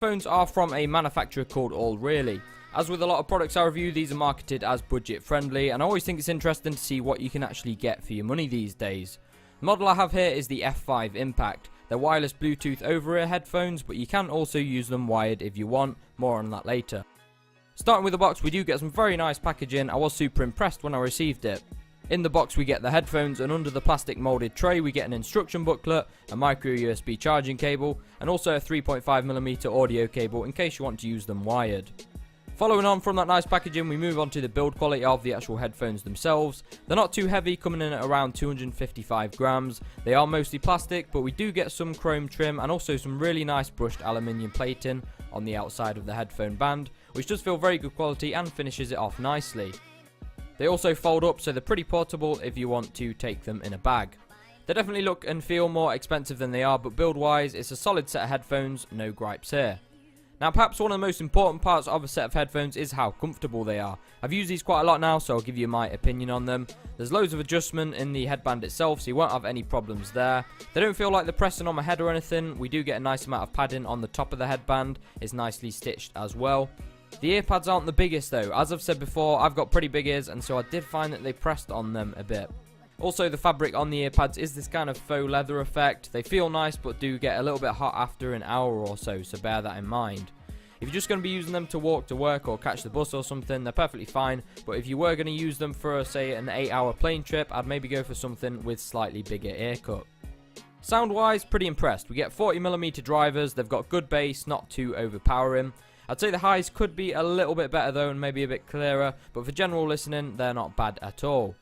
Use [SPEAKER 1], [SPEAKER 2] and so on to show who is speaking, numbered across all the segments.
[SPEAKER 1] Phones are from a manufacturer called All Really. As with a lot of products I review, these are marketed as budget friendly, and I always think it's interesting to see what you can actually get for your money these days. The model I have here is the F5 Impact. They're wireless Bluetooth over-ear headphones, but you can also use them wired if you want. More on that later. Starting with the box, we do get some very nice packaging. I was super impressed when I received it. In the box we get the headphones, and under the plastic moulded tray we get an instruction booklet, a micro USB charging cable, and also a 3.5mm audio cable in case you want to use them wired. Following on from that nice packaging, we move on to the build quality of the actual headphones themselves. They're not too heavy, coming in at around 255 grams. They are mostly plastic, but we do get some chrome trim and also some really nice brushed aluminium plating on the outside of the headphone band, which does feel very good quality and finishes it off nicely. They also fold up, so they're pretty portable if you want to take them in a bag. They definitely look and feel more expensive than they are, but build wise it's a solid set of headphones, no gripes here. Now perhaps one of the most important parts of a set of headphones is how comfortable they are. I've used these quite a lot now, so I'll give you my opinion on them. There's loads of adjustment in the headband itself, so you won't have any problems there. They don't feel like they're pressing on my head or anything. We do get a nice amount of padding on the top of the headband. It's nicely stitched as well. The earpads aren't the biggest though. As I've said before, I've got pretty big ears, and so I did find that they pressed on them a bit. Also, the fabric on the earpads is this kind of faux leather effect. They feel nice but do get a little bit hot after an hour or so bear that in mind. If you're just going to be using them to walk to work or catch the bus or something, they're perfectly fine, but if you were going to use them for, say, an 8-hour plane trip, I'd maybe go for something with slightly bigger ear cut. Sound wise, pretty impressed. We get 40mm drivers, they've got good bass, not too overpowering. I'd say the highs could be a little bit better though and maybe a bit clearer, but for general listening, they're not bad at all.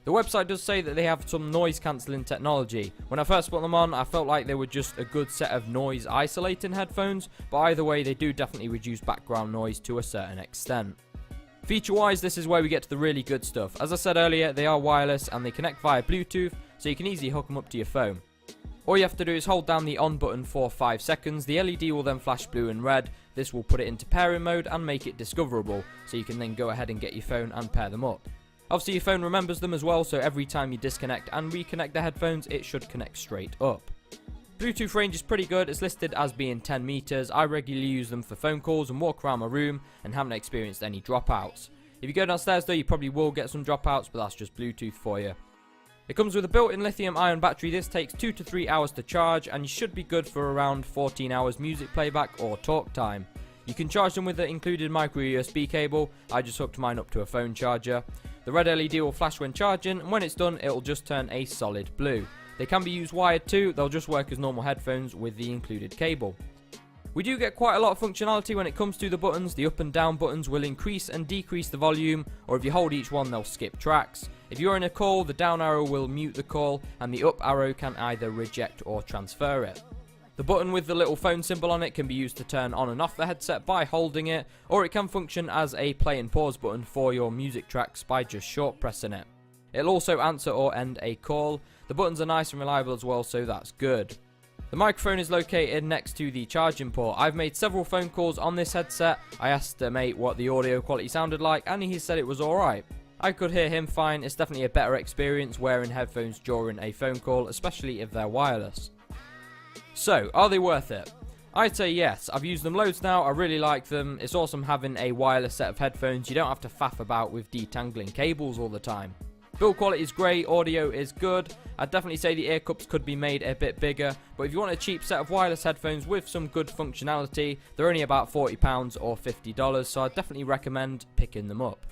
[SPEAKER 1] The website does say that they have some noise cancelling technology. When I first put them on, I felt like they were just a good set of noise isolating headphones, but either way they do definitely reduce background noise to a certain extent. Feature wise, this is where we get to the really good stuff. As I said earlier, they are wireless and they connect via Bluetooth, so you can easily hook them up to your phone. All you have to do is hold down the on button for 5 seconds, the LED will then flash blue and red. This will put it into pairing mode and make it discoverable, so you can then go ahead and get your phone and pair them up. Obviously your phone remembers them as well, so every time you disconnect and reconnect the headphones, it should connect straight up. Bluetooth range is pretty good, it's listed as being 10 meters. I regularly use them for phone calls and walk around my room and haven't experienced any dropouts. If you go downstairs though, you probably will get some dropouts, but that's just Bluetooth for you. It comes with a built-in lithium-ion battery. This takes 2 to 3 hours to charge, and you should be good for around 14 hours music playback or talk time. You can charge them with the included micro USB cable. I just hooked mine up to a phone charger. The red LED will flash when charging, and when it's done, it will just turn a solid blue. They can be used wired too. They'll just work as normal headphones with the included cable. We do get quite a lot of functionality when it comes to the buttons. The up and down buttons will increase and decrease the volume, or if you hold each one, they'll skip tracks. If you're in a call, the down arrow will mute the call, and the up arrow can either reject or transfer it. The button with the little phone symbol on it can be used to turn on and off the headset by holding it, or it can function as a play and pause button for your music tracks by just short pressing it. It'll also answer or end a call. The buttons are nice and reliable as well, so that's good. The microphone is located next to the charging port. I've made several phone calls on this headset. I asked the mate what the audio quality sounded like, and he said it was alright. I could hear him fine. It's definitely a better experience wearing headphones during a phone call, especially if they're wireless. So, are they worth it? I'd say yes. I've used them loads now, I really like them. It's awesome having a wireless set of headphones. You don't have to faff about with detangling cables all the time. Build quality is great, audio is good. I'd definitely say the ear cups could be made a bit bigger, but if you want a cheap set of wireless headphones with some good functionality, they're only about £40 or $50, so I'd definitely recommend picking them up.